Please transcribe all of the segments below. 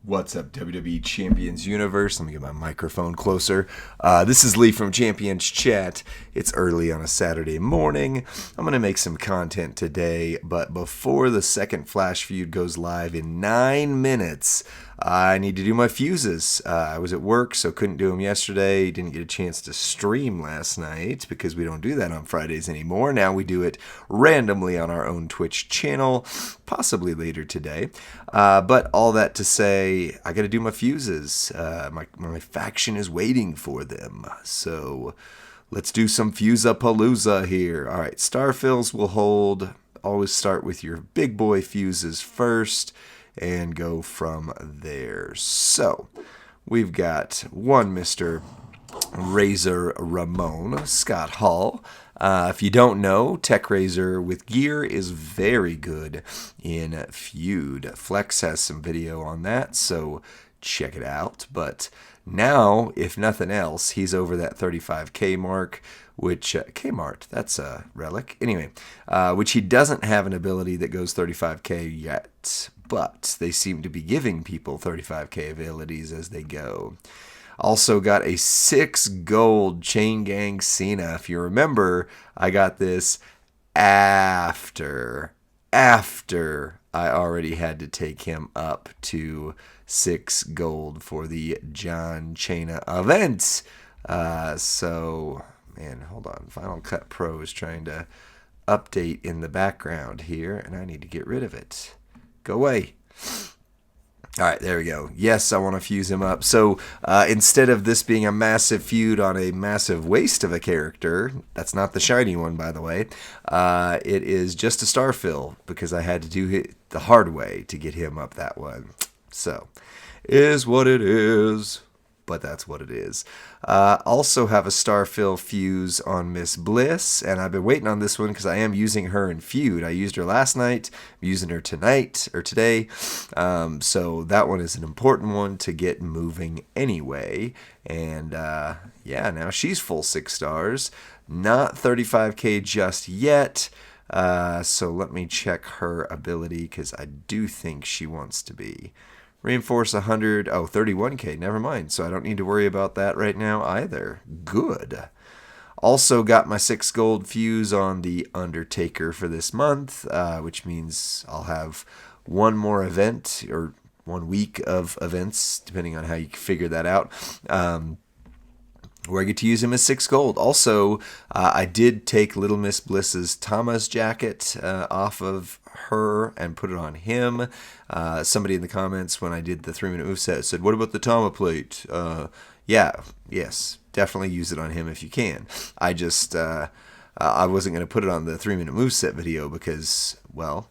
What's up, WWE Champions Universe? Let me get my microphone closer. This is Lee from Champions Chat. It's early on a Saturday morning. I'm going to make some content today, but before the second Flash Feud goes live in 9 minutes, I need to do my fuses. I was at work, so couldn't do them yesterday. Didn't get a chance to stream last night because we don't do that on Fridays anymore. Now we do it randomly on our own Twitch channel, possibly later today. But all that to say, I got to do my fuses. My faction is waiting for them. So let's do some Fuseapalooza here. All right, Starfills will hold. Always start with your big boy fuses first and go from there. So we've got one Mr. Razor Ramon, Scott Hall. If you don't know, Tech Razor with gear is very good in Feud. Flex has some video on that, so check it out. But now, if nothing else, he's over that 35K mark, which, Kmart, that's a relic. Anyway, which he doesn't have an ability that goes 35K yet, but they seem to be giving people 35K abilities as they go. Also got a 6 gold Chain Gang Cena. If you remember, I got this after I already had to take him up to 6 gold for the John Cena event. So, man, hold on. Final Cut Pro is trying to update in the background here, and I need to get rid of it. Go away. All right, there we go. Yes, I want to fuse him up. So instead of this being a massive feud on a massive waste of a character, that's not the shiny one, by the way, it is just a Starfill because I had to do it the hard way to get him up that one. So, is what it is. But that's what it is. Also have a Starfill fuse on Miss Bliss, and I've been waiting on this one because I am using her in Feud. I used her last night, I'm using her tonight, or today, so that one is an important one to get moving anyway, and yeah, now she's full 6 stars, not 35K just yet, so let me check her ability because I do think she wants to be. Reinforce 100, 31K, never mind. So I don't need to worry about that right now either. Good. Also got my 6 gold fuse on the Undertaker for this month, which means I'll have one more event, or 1 week of events, depending on how you figure that out, where I get to use him as 6 gold. Also, I did take Little Miss Bliss's Tama's jacket off of her and put it on him. Somebody in the comments when I did the 3-minute moveset said, what about the Tama plate? Yes, definitely use it on him if you can. I just, I wasn't going to put it on the 3-minute moveset video because, well,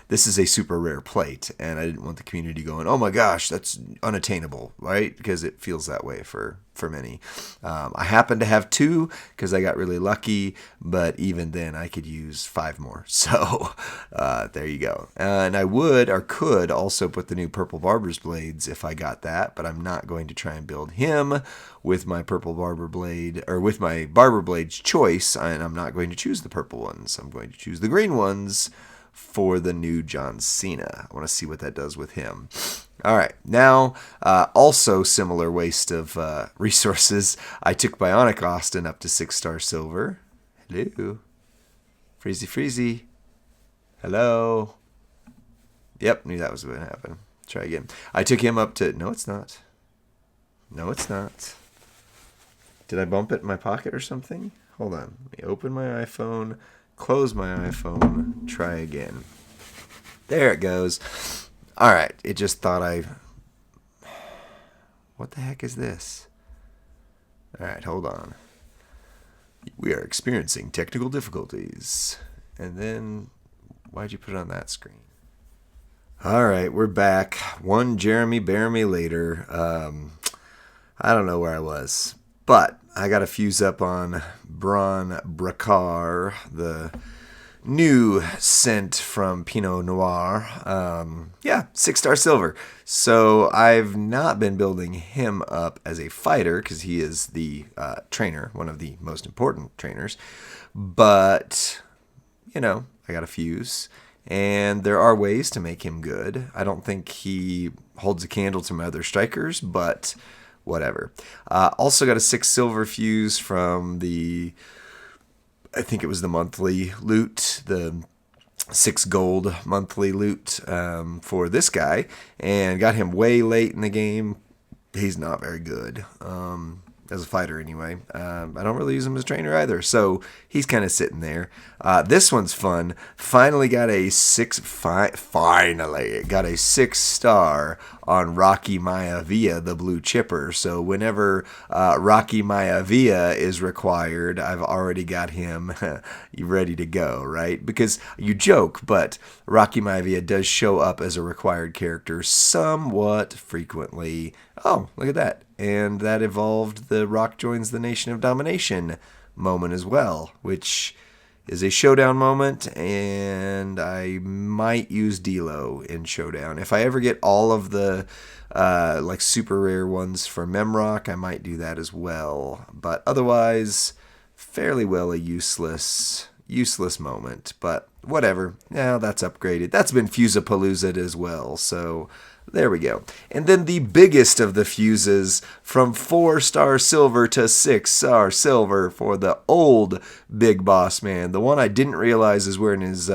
this is a super rare plate, and I didn't want the community going, oh my gosh, that's unattainable, right? Because it feels that way for many. I happen to have 2 because I got really lucky, but even then I could use 5 more. So there you go. And I would or could also put the new Purple Barber's Blades if I got that, but I'm not going to try and build him with my Purple Barber Blade, or with my Barber Blade's choice, and I'm not going to choose the purple ones. I'm going to choose the green ones for the new John Cena. I want to see what that does with him. All right, now, also similar waste of resources, I took Bionic Austin up to 6-star silver. Hello. Freezy. Hello. Yep, knew that was going to happen. Try again. I took him up to... No, it's not. Did I bump it in my pocket or something? Hold on. Let me open my iPhone, close my iPhone, try again. There it goes. All right, it just thought What the heck is this? All right, hold on. We are experiencing technical difficulties. And then, why'd you put it on that screen? All right, we're back. One Jeremy Bear Me later. I don't know where I was, but I got a fuse up on Braun Bracar, the new scent from Pinot Noir. 6-star silver. So I've not been building him up as a fighter because he is the trainer, one of the most important trainers. But, I got a fuse. and there are ways to make him good. I don't think he holds a candle to my other strikers, but whatever. Also got a 6 silver fuse from I think it was the monthly loot, the 6 gold monthly loot for this guy, and got him way late in the game. He's not very good. As a fighter anyway. I don't really use him as a trainer either, so he's kind of sitting there. This one's fun. Finally got a 6-star on Rocky Maivia, the blue chipper. So whenever Rocky Maivia is required, I've already got him ready to go, right? Because you joke, but Rocky Maivia does show up as a required character somewhat frequently. Oh, look at that. And that evolved the Rock Joins the Nation of Domination moment as well, which is a showdown moment, and I might use D'Lo in showdown. If I ever get all of the like super rare ones for Memrock, I might do that as well. But otherwise, fairly well a useless moment. But whatever. Now that's upgraded. That's been Fuseapalooza as well, so there we go. And then the biggest of the fuses, from 4-star silver to 6-star silver for the old Big Boss Man. The one I didn't realize is wearing his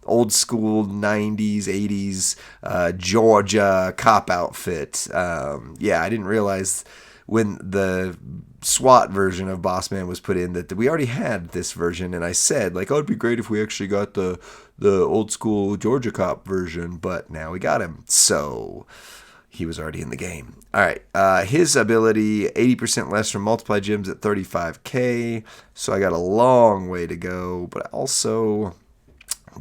old school 90s, 80s Georgia cop outfit. Yeah, I didn't realize when the SWAT version of Boss Man was put in that we already had this version, and I said, like, oh, it'd be great if we actually got the old school Georgia cop version, but now we got him, so he was already in the game. All right, his ability, 80% less from multiply gems at 35k, so I got a long way to go, but I also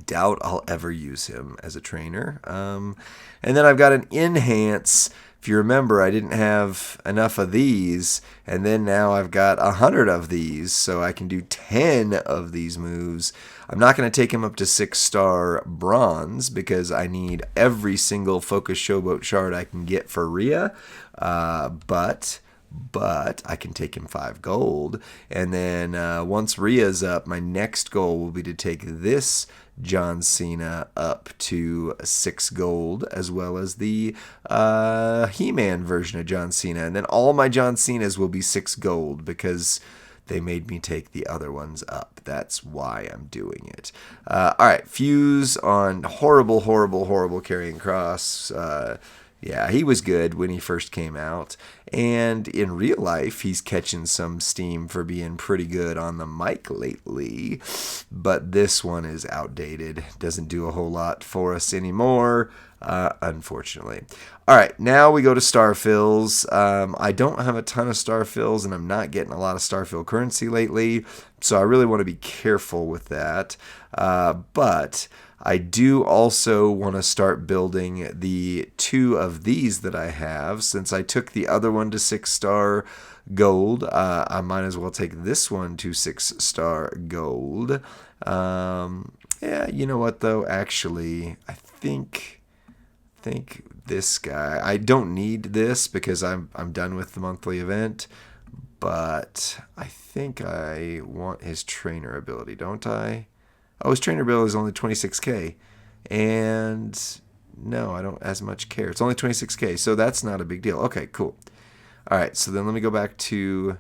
doubt I'll ever use him as a trainer. And then I've got an enhance. If you remember, I didn't have enough of these, and then now I've got 100 of these, so I can do 10 of these moves. I'm not going to take him up to 6-star bronze because I need every single focus showboat shard I can get for Rhea, but I can take him 5 gold. And then once Rhea's up, my next goal will be to take this John Cena up to 6 gold, as well as the He-Man version of John Cena. And then all my John Cenas will be 6 gold because they made me take the other ones up. That's why I'm doing it. All right, Fuse on horrible Karrion Kross. Yeah, he was good when he first came out. And in real life, he's catching some steam for being pretty good on the mic lately. But this one is outdated. Doesn't do a whole lot for us anymore, unfortunately. All right, now we go to Starfills. I don't have a ton of Starfills, and I'm not getting a lot of Starfill currency lately. So I really want to be careful with that. But I do also want to start building the 2 of these that I have. Since I took the other one to 6-star gold, I might as well take this one to 6-star gold. Yeah, you know what though? Actually, I think this guy. I don't need this because I'm done with the monthly event. But I think I want his trainer ability, don't I? Oh, his trainer bill is only 26k, and no, I don't as much care. It's only 26k, so that's not a big deal. Okay, cool. All right, so then let me go back to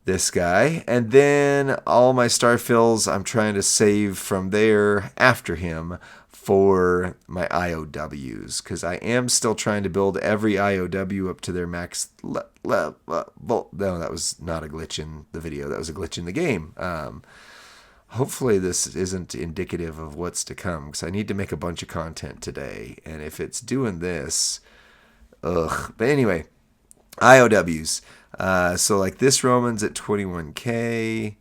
this guy, and then all my Starfills I'm trying to save from there after him for my IOWs, because I am still trying to build every IOW up to their max level. No, that was not a glitch in the video. That was a glitch in the game. Hopefully this isn't indicative of what's to come, because I need to make a bunch of content today, and if it's doing this, ugh. But anyway, IOWs. So like this Roman's at 21k.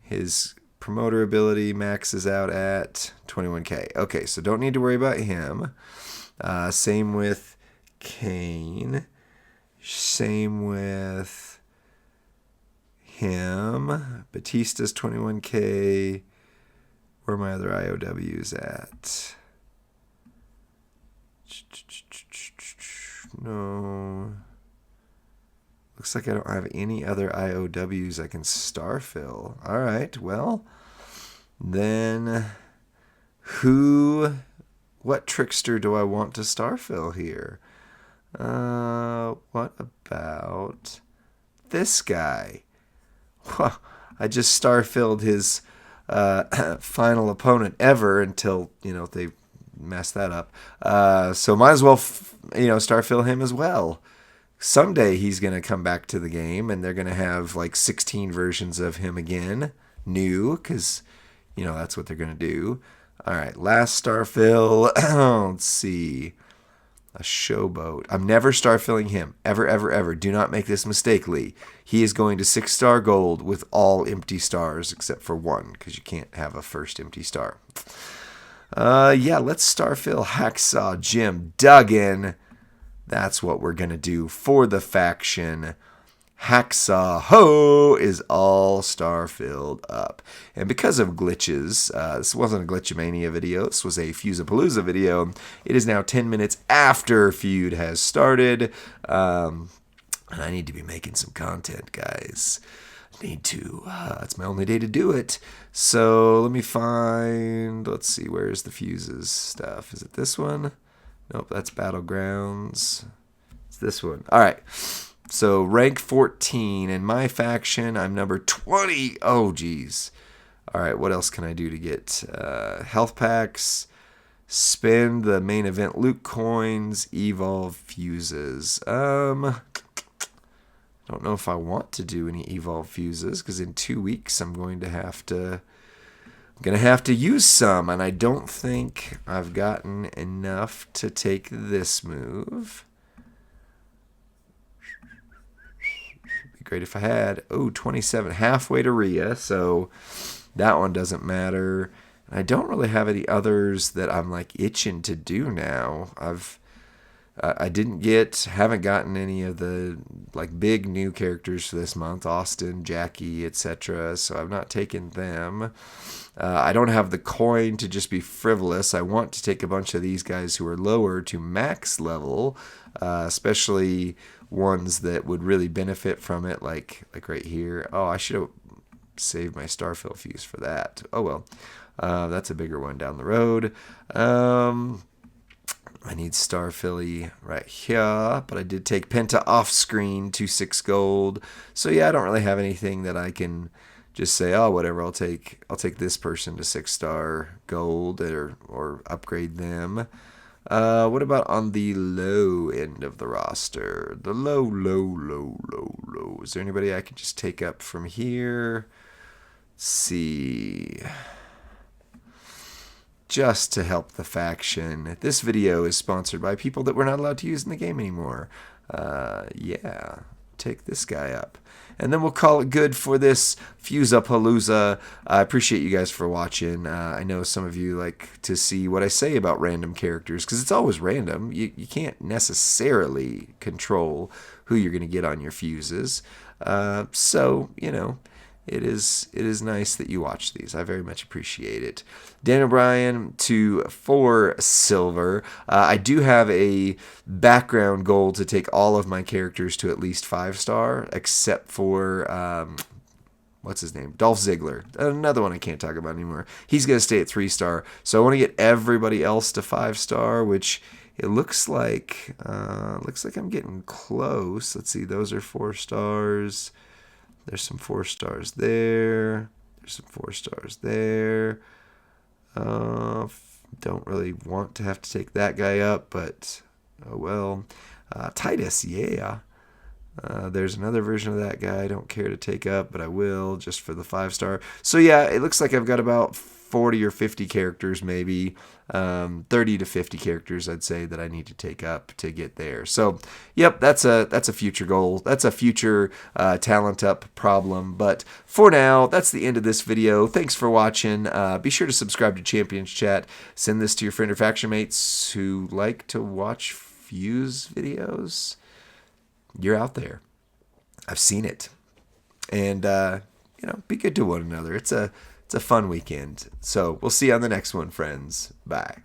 His promoter ability maxes out at 21k. Okay, so don't need to worry about him. Same with Kane. Same with him. Batista's 21k. Where are my other IOWs at? No. Looks like I don't have any other IOWs I can starfill. All right, well, then What trickster do I want to Starfill here? What about this guy? Well, I just Starfilled his final opponent ever until, they messed that up. So might as well, Starfill him as well. Someday he's going to come back to the game, and they're going to have like 16 versions of him again, new, because, that's what they're going to do. All right, last Starfill. Let's see. A showboat. I'm never Starfilling him. Ever, ever, ever. Do not make this mistake, Lee. He is going to 6-star gold with all empty stars except for one, because you can't have a first empty star. Yeah, let's Starfill Hacksaw Jim Duggan. That's what we're going to do for the faction. Hacksaw Ho is all star filled up. And because of glitches, this wasn't a Glitchamania video, this was a Fuseapalooza video. It is now 10 minutes after Feud has started. And I need to be making some content, guys. I need to. It's my only day to do it. So let me find, let's see, where's the Fuses stuff? Is it this one? Nope, that's Battlegrounds. It's this one. All right. So rank 14 in my faction. I'm number 20. Oh, geez. All right, what else can I do to get health packs? Spend the main event loot coins. Evolve fuses. I don't know if I want to do any evolve fuses because in 2 weeks I'm going to have to use some, and I don't think I've gotten enough to take this move. Be great if I had. Oh, 27, halfway to Rhea, so that one doesn't matter. And I don't really have any others that I'm like itching to do now. Haven't gotten any of the like big new characters for this month, Austin, Jackie, etc. So I've not taken them. I don't have the coin to just be frivolous. I want to take a bunch of these guys who are lower to max level, especially ones that would really benefit from it, like right here. Oh, I should have saved my Starfill fuse for that. Oh well, that's a bigger one down the road. I need Starfilly right here, but I did take Penta off screen to 6 gold. So yeah, I don't really have anything that I can just say, oh, whatever, I'll take this person to 6-star gold or upgrade them. What about on the low end of the roster? The low. Is there anybody I can just take up from here? Let's see. Just to help the faction. This video is sponsored by people that we're not allowed to use in the game anymore. Yeah, take this guy up. And then we'll call it good for this Fuseapalooza. I appreciate you guys for watching. I know some of you like to see what I say about random characters, because it's always random. You can't necessarily control who you're going to get on your fuses. So, it is nice that you watch these. I very much appreciate it. Dan O'Brien to 4 silver. I do have a background goal to take all of my characters to at least 5-star, except for what's his name? Dolph Ziggler. Another one I can't talk about anymore. He's going to stay at 3-star. So I want to get everybody else to 5-star, which it looks like I'm getting close. Let's see. Those are 4 stars. There's some 4 stars there. There's some 4 stars there. Don't really want to have to take that guy up, but oh well. Titus, yeah. There's another version of that guy I don't care to take up, but I will just for the 5-star. So yeah, it looks like I've got about 40 or 50 characters, maybe 30 to 50 characters, I'd say, that I need to take up to get there. So, yep, that's a future goal. That's a future talent up problem. But for now, that's the end of this video. Thanks for watching. Be sure to subscribe to Champions Chat. Send this to your friend or faction mates who like to watch Fuse videos. You're out there. I've seen it. And, be good to one another. It's a fun weekend. So we'll see you on the next one, friends. Bye.